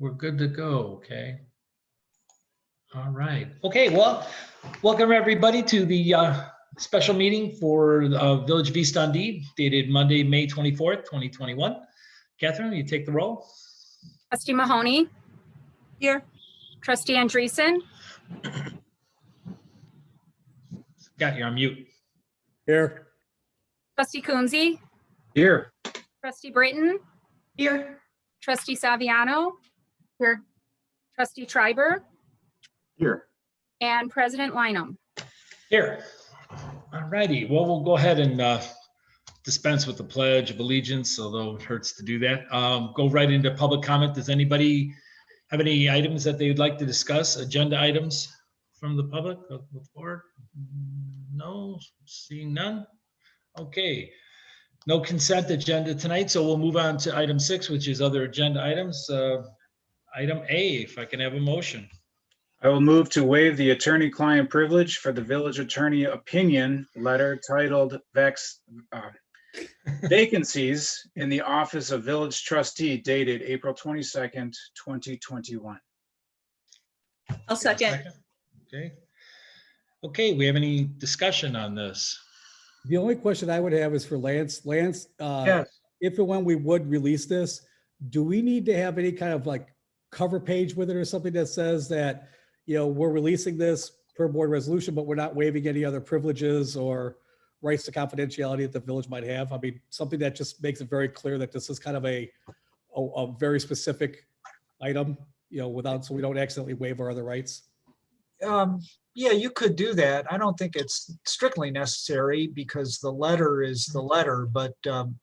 We're good to go, okay? All right. Okay, well, welcome everybody to the special meeting for Village of East Dundee, dated Monday, May 24th, 2021. Catherine, you take the roll. Trustee Mahoney. Here. Trustee Andreessen. Got you on mute. Here. Trustee Coonsey. Here. Trustee Britton. Here. Trustee Saviano. Here. Trustee Schreiber. Here. And President Lineham. Here. All righty. Well, we'll go ahead and dispense with the Pledge of Allegiance, although it hurts to do that. Go right into public comment. Does anybody have any items that they would like to discuss? Agenda items from the public of the board? No, seeing none. Okay. No consent agenda tonight, so we'll move on to item 6, which is other agenda items. Item A, if I can have a motion. I will move to waive the attorney-client privilege for the village attorney opinion letter titled Vacancies in the Office of Village Trustee dated April 22nd, 2021. I'll second. Okay. Okay, we have any discussion on this? The only question I would have is for Lance. Lance, Yes. if and when we would release this, do we need to have any kind of like cover page with it or something that says that, you know, we're releasing this per board resolution, but we're not waiving any other privileges or rights to confidentiality that the village might have? I mean, something that just makes it very clear that this is kind of a very specific item, you know, so we don't accidentally waive our other rights. Yeah, you could do that. I don't think it's strictly necessary because the letter is the letter, but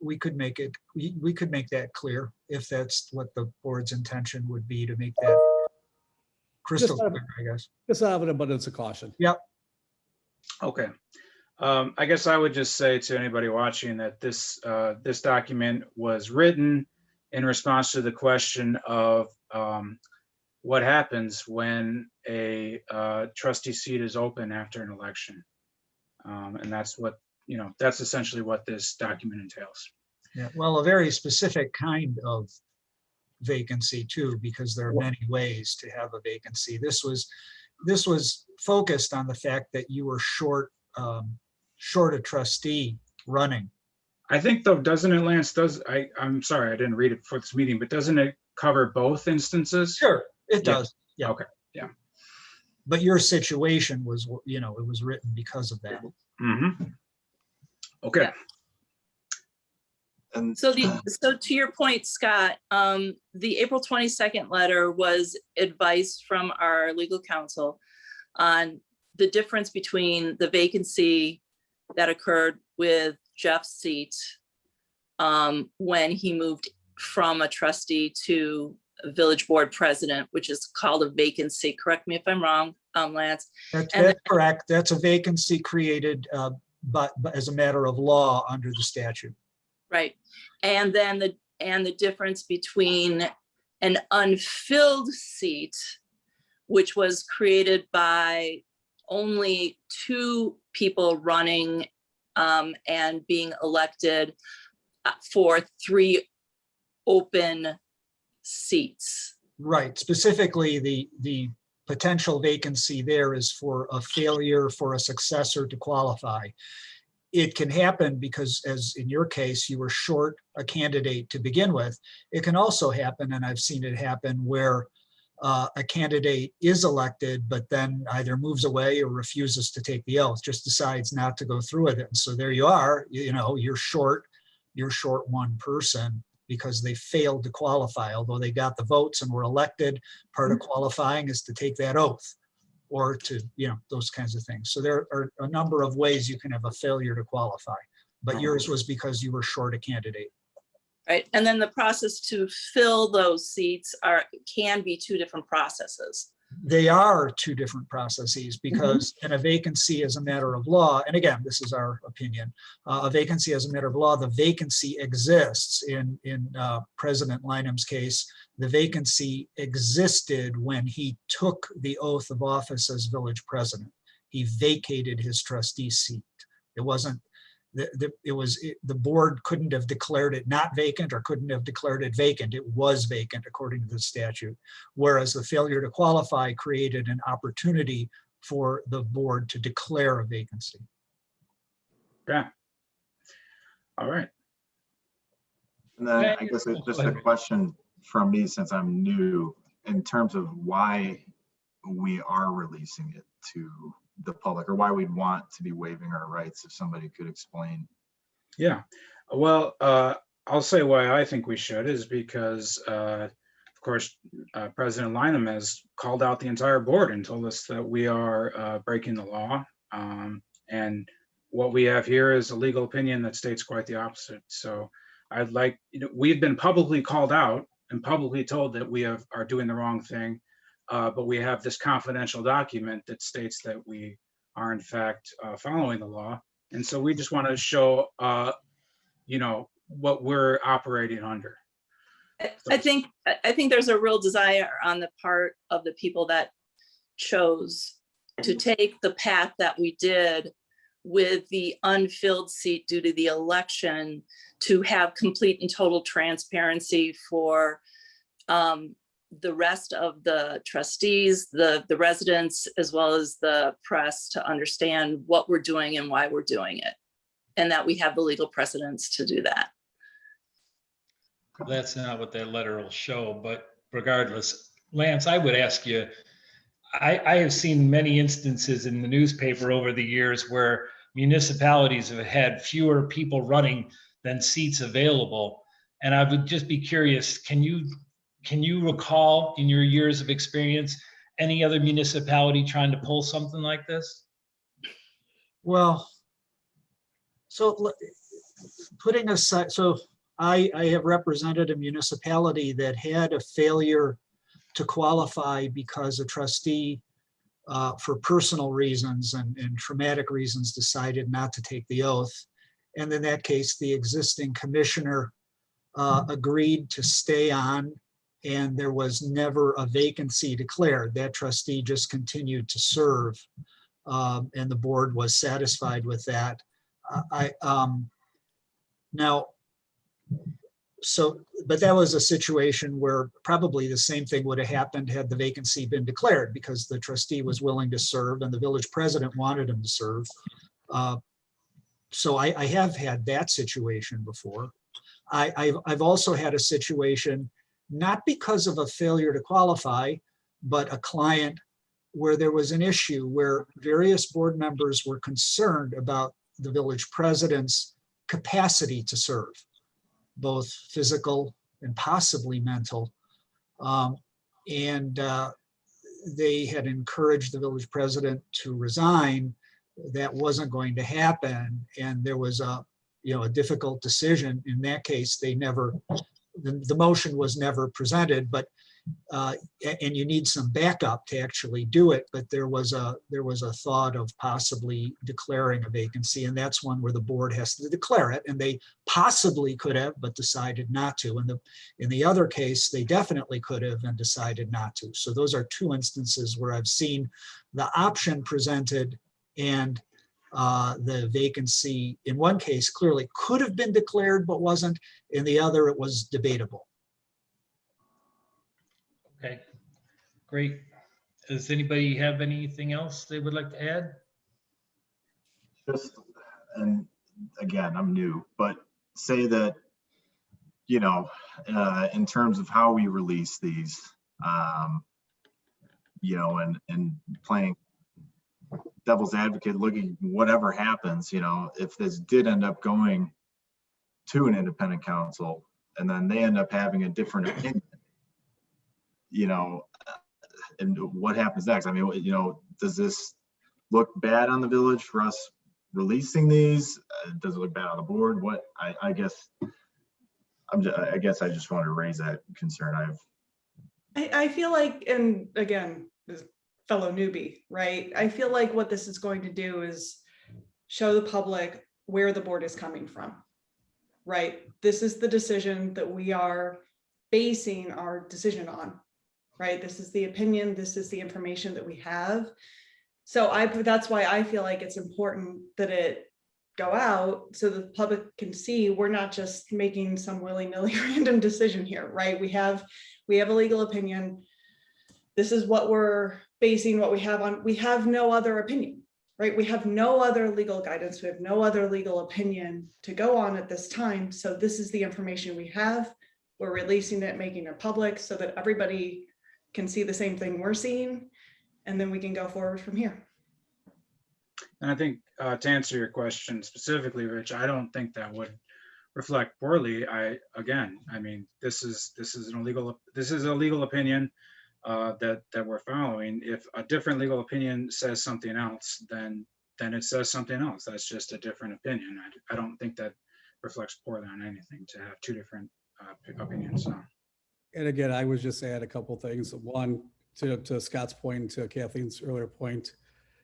we could make that clear if that's what the board's intention would be, to make that crystal clear, I guess. Just out of an abundance of caution. Yep. Okay. I guess I would just say to anybody watching that this document was written in response to the question of what happens when a trustee seat is open after an election. And that's what, that's essentially what this document entails. Yeah, well, a very specific kind of vacancy too, because there are many ways to have a vacancy. This was focused on the fact that you were short a trustee running. I think though, doesn't it, Lance, I'm sorry, I didn't read it for this meeting, but doesn't it cover both instances? Sure, it does. Yeah. Okay. Yeah. But your situation was, it was written because of that. Mm-hmm. Okay. Yeah. So to your point, Scott, the April 22nd letter was advice from our legal counsel on the difference between the vacancy that occurred with Jeff's seat when he moved from a trustee to a village board president, which is called a vacancy. Correct me if I'm wrong, Lance. That's correct. That's a vacancy created but as a matter of law under the statute. Right. And then the difference between an unfilled seat, which was created by only 2 people running and being elected for 3 open seats. Right. Specifically, the potential vacancy there is for a failure for a successor to qualify. It can happen because, as in your case, you were short a candidate to begin with. It can also happen, and I've seen it happen, where a candidate is elected, but then either moves away or refuses to take the oath, just decides not to go through with it. And so there you are, you're short one person because they failed to qualify, although they got the votes and were elected. Part of qualifying is to take that oath or to, those kinds of things. So there are a number of ways you can have a failure to qualify, but yours was because you were short a candidate. Right. And then the process to fill those seats can be 2 different processes. They are 2 different processes because in a vacancy as a matter of law, and again, this is our opinion, a vacancy as a matter of law, the vacancy exists. In President Lineham's case, the vacancy existed when he took the oath of office as village president. He vacated his trustee seat. It wasn't The board couldn't have declared it not vacant or couldn't have declared it vacant. It was vacant according to the statute. Whereas the failure to qualify created an opportunity for the board to declare a vacancy. Yeah. All right. And then Okay. I guess it's just Go a ahead. question from me, since I'm new, in terms of why we are releasing it to the public, or why we'd want to be waiving our rights, if somebody could explain. Yeah. Well, I'll say why I think we should is because, of course, President Lineham has called out the entire board and told us that we are breaking the law. And what we have here is a legal opinion that states quite the opposite. So I'd like, we've been publicly called out and publicly told that we are doing the wrong thing. But we have this confidential document that states that we are in fact following the law. And so we just want to show, what we're operating under. I think there's a real desire on the part of the people that chose to take the path that we did with the unfilled seat due to the election, to have complete and total transparency for the rest of the trustees, the residents, as well as the press, to understand what we're doing and why we're doing it, and that we have the legal precedents to do that. That's not what that letter will show, but regardless, Lance, I would ask you, I have seen many instances in the newspaper over the years where municipalities have had fewer people running than seats available. And I would just be curious, can you recall in your years of experience any other municipality trying to pull something like this? Well, so putting aside, so I have represented a municipality that had a failure to qualify because a trustee for personal reasons and traumatic reasons decided not to take the oath. And in that case, the existing commissioner agreed to stay on, and there was never a vacancy declared. That trustee just continued to serve, and the board was satisfied with that. But that was a situation where probably the same thing would have happened had the vacancy been declared, because the trustee was willing to serve and the village president wanted him to serve. So I have had that situation before. I've also had a situation, not because of a failure to qualify, but a client where there was an issue where various board members were concerned about the village president's capacity to serve, both physical and possibly mental. They had encouraged the village president to resign. That wasn't going to happen. And there was a difficult decision. In that case, the motion was never presented, but and you need some backup to actually do it. But there was a thought of possibly declaring a vacancy, and that's one where the board has to declare it, and they possibly could have, but decided not to. And in the other case, they definitely could have and decided not to. So those are two instances where I've seen the option presented, and the vacancy in one case clearly could have been declared but wasn't. In the other, it was debatable. Okay, great. Does anybody have anything else they would like to add? Just, and again, I'm new, but say that, in terms of how we release these, and playing devil's advocate, looking whatever happens, if this did end up going to an independent counsel and then they end up having a different opinion, and what happens next? I mean, does this look bad on the village for us releasing these? Does it look bad on the board? What I guess I just wanted to raise that concern. I feel like, and again, this fellow newbie, right? I feel like what this is going to do is show the public where the board is coming from, right? This is the decision that we are basing our decision on, right? This is the opinion, this is the information that we have. So that's why I feel like it's important that it go out so the public can see we're not just making some willy-nilly random decision here, right? We have a legal opinion. This is what we're basing what we have on. We have no other opinion, right? We have no other legal guidance. We have no other legal opinion to go on at this time. So this is the information we have. We're releasing it, making it public so that everybody can see the same thing we're seeing, and then we can go forward from here. And I think to answer your question specifically, Rich, I don't think that would reflect poorly. I mean, this is a legal opinion that we're following. If a different legal opinion says something else, then it says something else. That's just a different opinion. I don't think that reflects poorly on anything to have two different opinions. So. And again, I would just add a couple things. One, to Scott's point, to Kathleen's earlier point,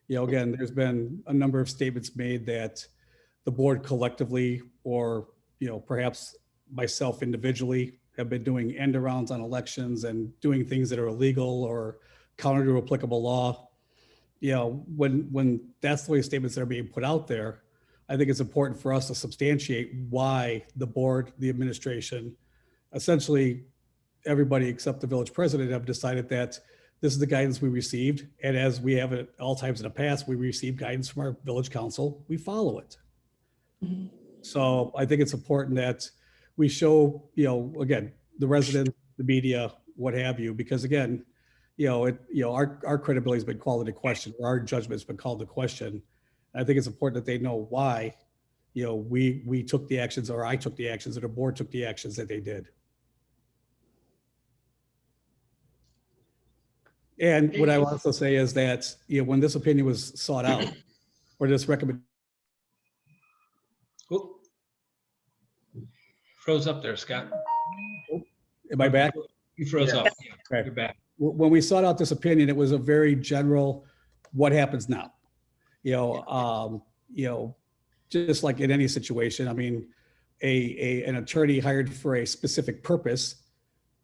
again, there's been a number of statements made that the board collectively, or, perhaps myself individually, have been doing end arounds on elections and doing things that are illegal or counter to applicable law. When that's the way statements are being put out there, I think it's important for us to substantiate why the board, the administration, essentially everybody except the village president have decided that this is the guidance we received. And as we have at all times in the past, we receive guidance from our village council, we follow it. Mm-hmm. So I think it's important that we show, again, the residents, the media, what have you, because again, our credibility has been called into question, or our judgment has been called into question. And I think it's important that they know why, we took the actions, or I took the actions, or the board took the actions that they did. And what I will also say is that, when this opinion was sought out, or this recommendation. Oh. Froze up there, Scott. Am I back? You froze up. Yeah, Okay. you're back. When we sought out this opinion, it was a very general, what happens now? Just like in any situation, I mean, an attorney hired for a specific purpose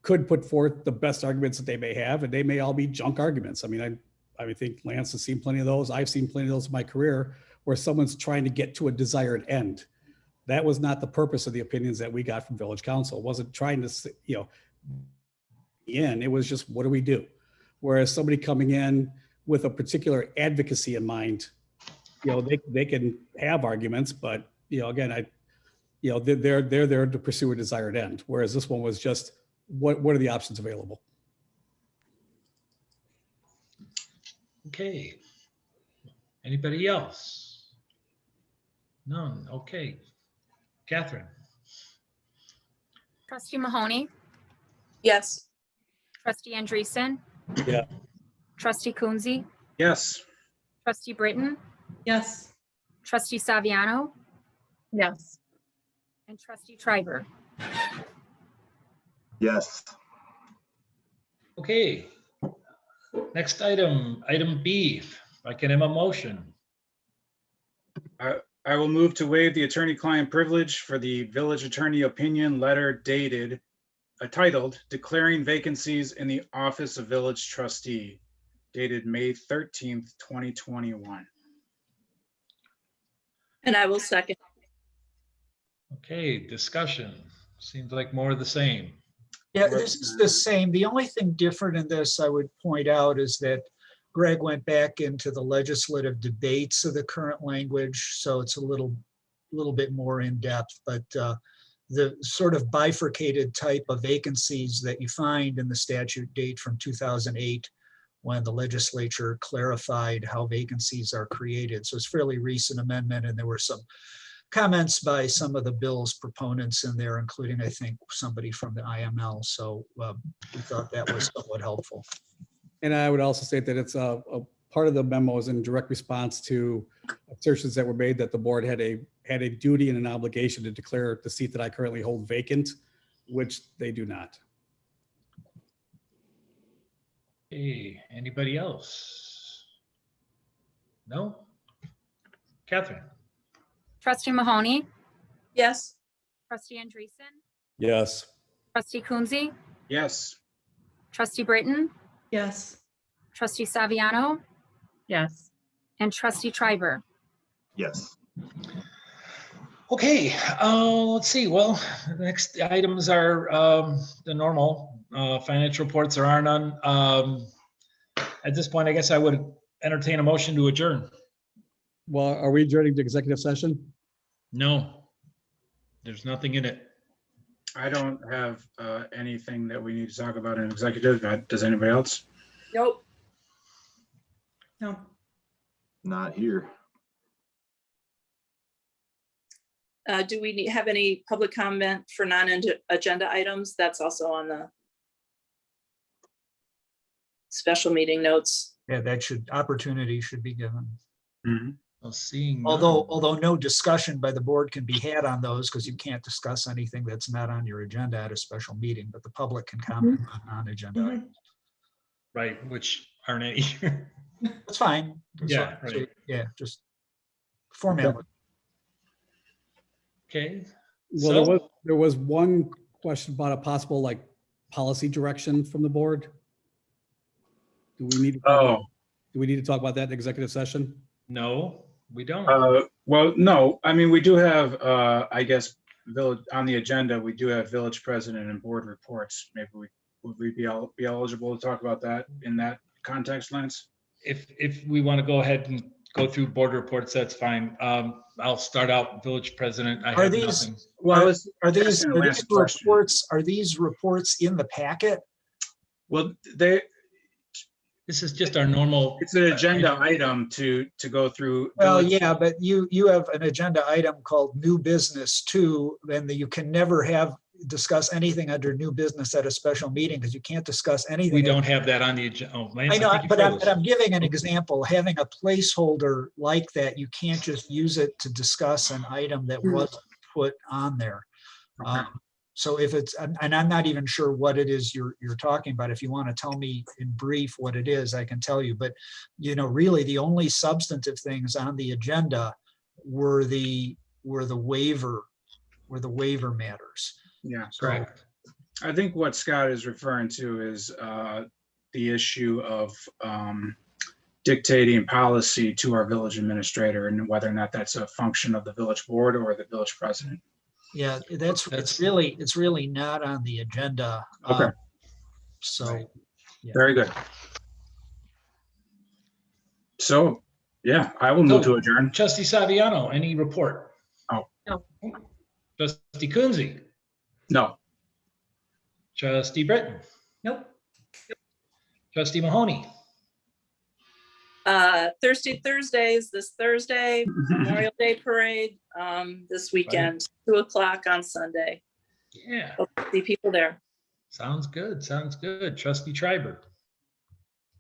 could put forth the best arguments that they may have, and they may all be junk arguments. I mean, I think Lance has seen plenty of those. I've seen plenty of those in my career where someone's trying to get to a desired end. That was not the purpose of the opinions that we got from village council. It wasn't trying to, it was just, what do we do? Whereas somebody coming in with a particular advocacy in mind, they can have arguments, but again, they're there to pursue a desired end. Whereas this one was just, what are the options available? Okay. Anybody else? None. Okay. Catherine. Trustee Mahoney, Yes. trustee Andreessen. Yeah. Trustee Coonsey, Yes. trustee Britton, Yes. trustee Saviano, Yes. and trustee Triber. Yes. Okay. Next item, item B. If I can have a motion. I will move to waive the attorney-client privilege for the village attorney opinion letter dated, titled Declaring Vacancies in the Office of Village Trustee, dated May 13th, 2021. And I will second. Okay, discussion. Seems like more of the same. Yeah, this is the same. The only thing different in this I would point out is that Greg went back into the legislative debates of the current language, so it's a little bit more in depth, but the sort of bifurcated type of vacancies that you find in the statute date from 2008, when the legislature clarified how vacancies are created. So it's a fairly recent amendment, and there were some comments by some of the bill's proponents in there, including, I think, somebody from the IML. So we thought that was somewhat helpful. And I would also say that it's a part of the memo is in direct response to assertions that were made that the board had a duty and an obligation to declare the seat that I currently hold vacant, which they do not. Hey, anybody else? No? Catherine. Trustee Mahoney, Yes. trustee Andreessen, Yes. trustee Coonsey, Yes. trustee Britton, Yes. trustee Saviano, Yes. and trustee Triber. Yes. Okay, let's see. Well, the next items are the normal financial reports. There are none. At this point, I guess I would entertain a motion to adjourn. Well, are we adjourning to executive session? No, there's nothing in it. I don't have anything that we need to talk about in executive. Does anybody else? Nope. No. Not here. Do we have any public comment for non-agenda items? That's also on the special meeting notes. Yeah, opportunity should be given. Mhm. Well, seeing. Although no discussion by the board can be had on those because you can't discuss anything that's not on your agenda at a special meeting, but the public can comment on non-agenda. Mhm. items. Right, which aren't any. That's fine. That's Yeah, fine. right. Yeah, just formality. Okay, Well, So- there was one question about a possible like policy direction from the board. Do we need to? Oh, Do we need to talk about that in executive session? no, we don't. well, no, I mean, we do have, I guess, village, on the agenda, we do have village president and board reports. Maybe would we be eligible to talk about that in that context, Lance? If we want to go ahead and go through board reports, that's fine. I'll start out village president. I Are have these- nothing. Well, let's Are these answer Lance's question. reports in the packet? Well, This is just our normal. it's an agenda item to go through. Well, village- yeah, but you have an agenda item called new business too, and you can never discuss anything under new business at a special meeting because you can't discuss anything. We don't have that on the agenda. Oh, Lance, I know, think you but froze. I'm giving an example. Having a placeholder like that, you can't just use it to discuss an item that wasn't put on there. Okay. So if it's, and I'm not even sure what it is you're talking about. If you want to tell me in brief what it is, I can tell you. But, really the only substantive things on the agenda were the waiver matters. Yeah, So, Correct. I think what Scott is referring to is the issue of dictating policy to our village administrator and whether or not that's a function of the village board or the village president. yeah, That's- it's really not on the agenda. Okay. So, Right. Very good. So, yeah, I will move to adjourn. Trustee Saviano, any report? Oh. No. Trustee Coonsey, No, trustee Britton, Nope. trustee Mahoney. Thursdays, this Thursday, Memorial Day Parade, this weekend, 2:00 on Sunday. Yeah, Hope to see people there. sounds good. Sounds good. Trustee Triber.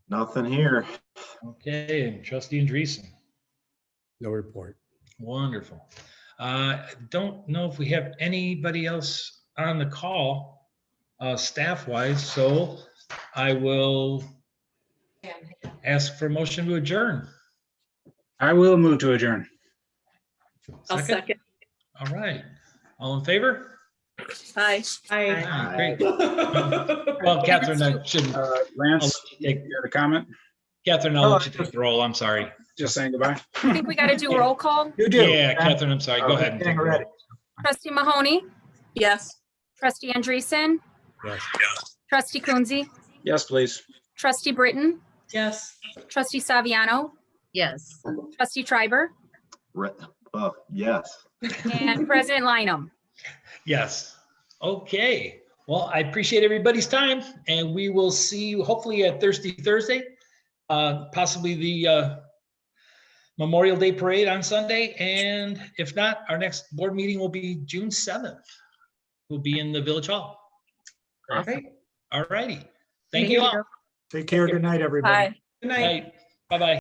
Nothing here. Okay, and trustee Andreessen. No report. Wonderful. Don't know if we have anybody else on the call, staff-wise, so I will ask for a motion to adjourn. I will move to adjourn. I'll second. All right. All in favor? Hi. I. Ah, Great. Well, Catherine, I shouldn't, I'll Lance, let you take, you have a comment? Catherine, I'll let you take the roll. I'm sorry. Just saying goodbye? I think we got to do roll call. you do. Yeah, Catherine, I'm sorry. Go ahead and take Getting the ready. roll. Trustee Mahoney, Yes. trustee Andreessen, Yes. trustee Coonsey, Yes, please. trustee Britton, Yes. trustee Saviano, Yes. trustee Triber, Yes. and President Lineham. Yes. Okay. Well, I appreciate everybody's time, and we will see you hopefully at Thursday, possibly the Memorial Day Parade on Sunday. And if not, our next board meeting will be June 7th. We'll be in the Village Hall. All right. All righty. Thank you all. Take care. Good night, everybody. Hi. Good night. Bye. Bye-bye.